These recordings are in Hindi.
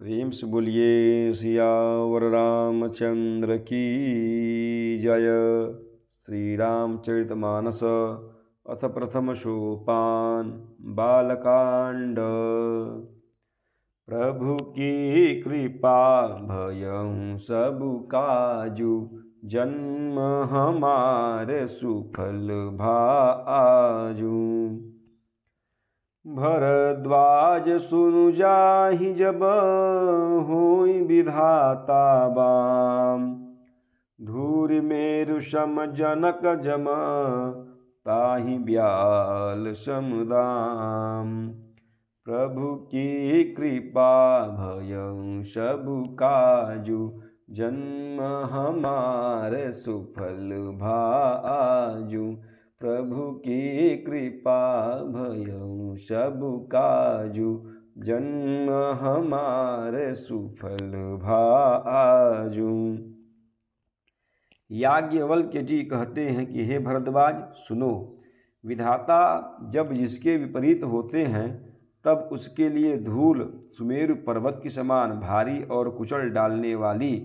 प्रेम से बोलिए सियावर रामचंद्र की जय। श्री रामचरितमानस अथ प्रथम सोपान बालकांड। प्रभु की कृपा भयउ सब काजू, जन्म हमारे सुफल भाजू। भरद्वाज सुनु जाहि जब, होई विधाता बाम। धूरि मेरु सम जनक जम, ताहि ब्याल समुदाम। प्रभु की कृपा भयउ सब काजू, जन्म हमारे सुफल भाजू। प्रभु की कृपा भयउ सब काजू, जन्म हमारे सुफल भाजू। याज्ञवल्क्य जी कहते हैं कि हे भरद्वाज सुनो, विधाता जब जिसके विपरीत होते हैं तब उसके लिए धूल सुमेरु पर्वत के समान भारी और कुचल डालने वाली,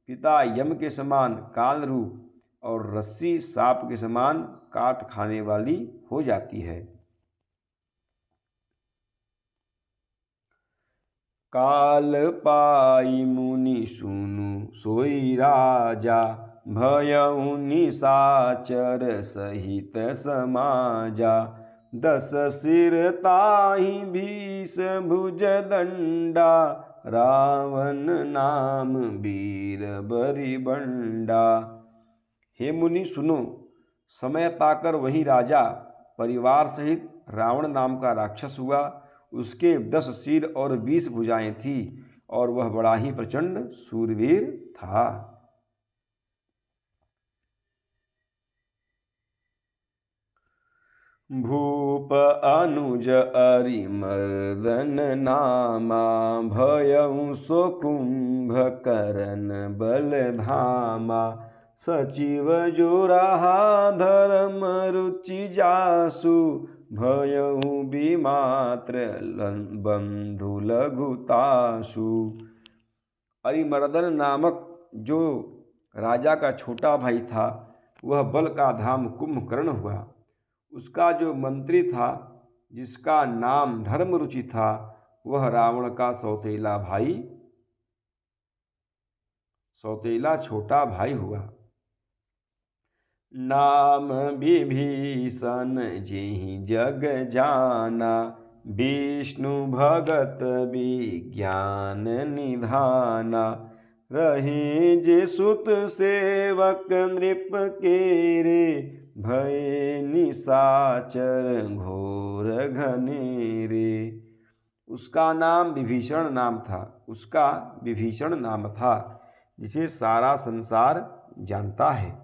पिता यम के समान काल रूप और रस्सी सांप के समान काट खाने वाली हो जाती है। काल पाई मुनि सुनु सोई राजा, भयउ निशाचर सहित समाजा। 10 सिर ताहि भीष भुज दंडा, रावण नाम वीर बरिबंडा। हे मुनि सुनो, समय पाकर वही राजा परिवार सहित रावण नाम का राक्षस हुआ। उसके 10 सिर और 20 भुजाएं थी और वह बड़ा ही प्रचंड शूरवीर था। भूप अनुज अरिमर्दन नामा, भयउ सो कुंभकर्ण बलधामा। सचिव जो रहा धर्म रुचि जासु, भयउ विमात्र बंधु लघुतासु। अरिमर्दन नामक जो राजा का छोटा भाई था, वह बल का धाम कुंभकर्ण हुआ। उसका जो मंत्री था, जिसका नाम धर्मरुचि था, वह रावण का सौतेला छोटा भाई हुआ। नाम विभीषण जेहि जग जाना, विष्णु भगत विज्ञान निधाना। रहे जे सुत सेवक नृप केरे, भय निशाचर घोर घनेरे। उसका विभीषण नाम था, जिसे सारा संसार जानता है।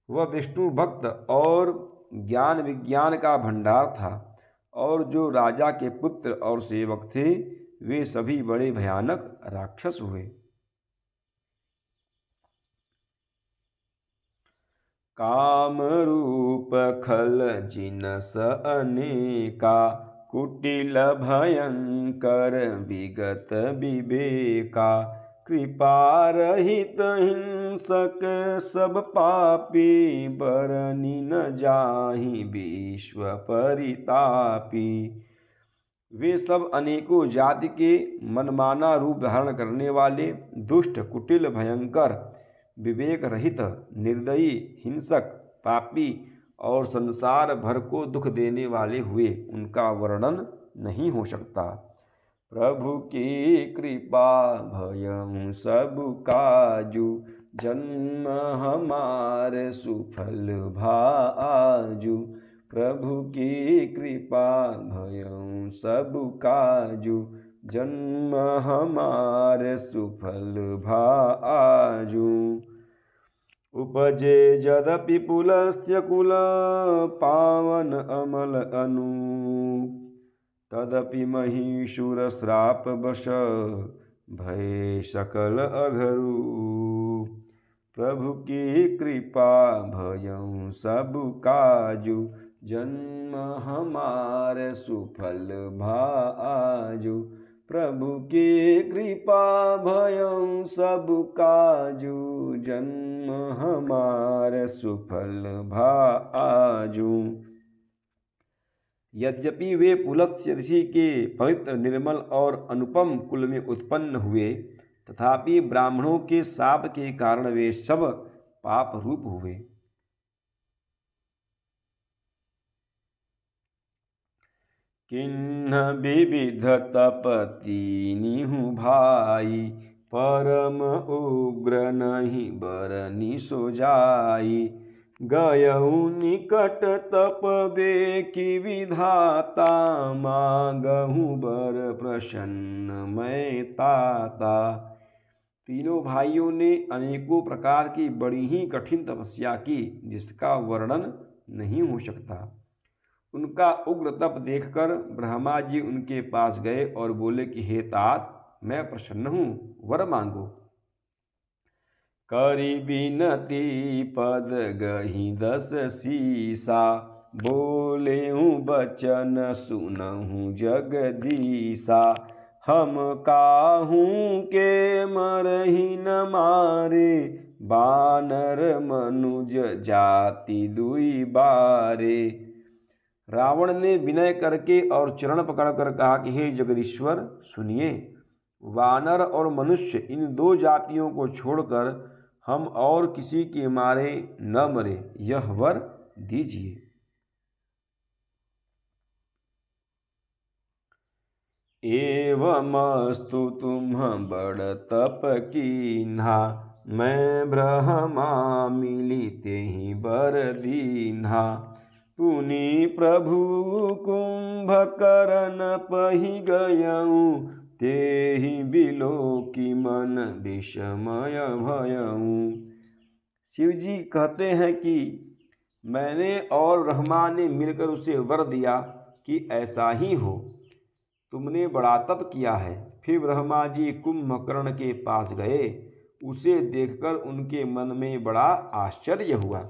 वह विष्णु भक्त और ज्ञान विज्ञान का भंडार था, और जो राजा के पुत्र और सेवक थे, वे सभी बड़े भयानक राक्षस हुए। काम रूप खल जिनस अनेका, कुटिल भयंकर विगत विवेका। कृपा रहित हिंसक सब पापी, बरनि न जाहि विश्व परितापी। वे सब अनेकों जाति के मनमाना रूप धारण करने वाले, दुष्ट, कुटिल, भयंकर, विवेक रहित, निर्दयी, हिंसक, पापी और संसार भर को दुख देने वाले हुए। उनका वर्णन नहीं हो सकता। प्रभु की कृपा भयउ सब काजू, जन्म हमारे सुफल भाजू। प्रभु की कृपा भयउ सब काजू, जन्म हमारे सुफल भाजू। उपजे यद्यपि पुलस्त्य कुल, पावन अमल अनु। तदपि महिषुर श्राप बश, भय सकल अघरू। प्रभु की कृपा भयउ सब काजू, जन्म हमारे सुफल भाजू। प्रभु के कृपा भयं सब काजू, जन्म हमार सुफल भाजू। यद्यपि वे पुलत्स्य ऋषि के पवित्र, निर्मल और अनुपम कुल में उत्पन्न हुए, तथापि ब्राह्मणों के शाप के कारण वे सब पाप रूप हुए। किन्ह विविध तपति निहु भाई, परम उग्र नहीं बरनी सो जाई। गयऊ निकट तप देखी विधाता, मांगहु बर प्रसन्न मैं ताता। तीनों भाइयों ने अनेकों प्रकार की बड़ी ही कठिन तपस्या की, जिसका वर्णन नहीं हो सकता। उनका उग्र तप देखकर ब्रह्मा जी उनके पास गए और बोले कि हे तात, मैं प्रसन्न हूँ, वर मांगो। करी बिनती पद गही 10 सीसा, बोले हूँ बचन सुनहूँ जगदीसा। हम काहूँ के मरही न मारे, बानर मनुज जाति दुई बारे। रावण ने विनय करके और चरण पकड़कर कहा कि हे जगदीश्वर, सुनिए, वानर और मनुष्य इन 2 जातियों को छोड़कर हम और किसी के मारे न मरे, यह वर दीजिए। एवमस्तु तुम बड़ तप कीन्हा, मैं ब्रह्मा मिली तेहि बर दीन्हा। पुनि प्रभु कुंभकर्ण पहि गयऊँ, तेहि बिलोकी मन विषमय भयऊँ। शिवजी कहते हैं कि मैंने और ब्रह्मा ने मिलकर उसे वर दिया कि ऐसा ही हो। तुमने बड़ा तप किया है। फिर ब्रह्मा जी कुंभकर्ण के पास गए। उसे देखकर उनके मन में बड़ा आश्चर्य हुआ।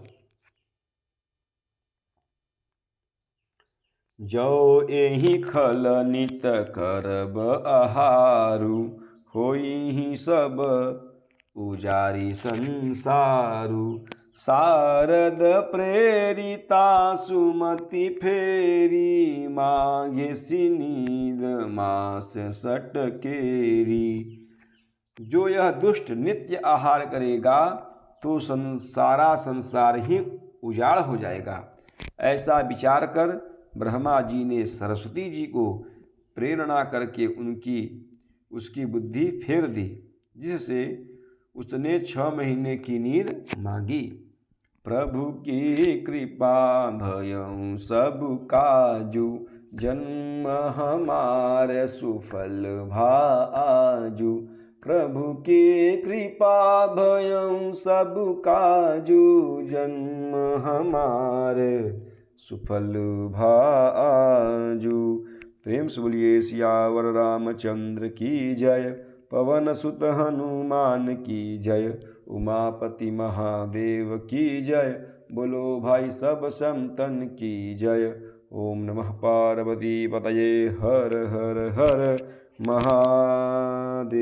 जो एहि खल नित करब आहारु, होई ही सब उजारी संसारु। शारद प्रेरिता सुमति फेरी, मांगे सिनीद मास सटकेरी। जो यह दुष्ट नित्य आहार करेगा तो सारा संसार ही उजाड़ हो जाएगा। ऐसा विचार कर ब्रह्मा जी ने सरस्वती जी को प्रेरणा करके उसकी बुद्धि फेर दी, जिससे उसने 6 महीने की नींद मांगी। प्रभु की कृपा भयं सब काजू, जन्म हमार सुफल भाजू। प्रभु की कृपा भयं सब काजू, जन्म हमार सुफल भाजू। प्रेम से बोलिए सियावर रामचंद्र की जय। पवन सुत हनुमान की जय। उमापति महादेव की जय। बोलो भाई सब संतन की जय। ओम नमः पार्वती पतये। हर हर हर महादेव।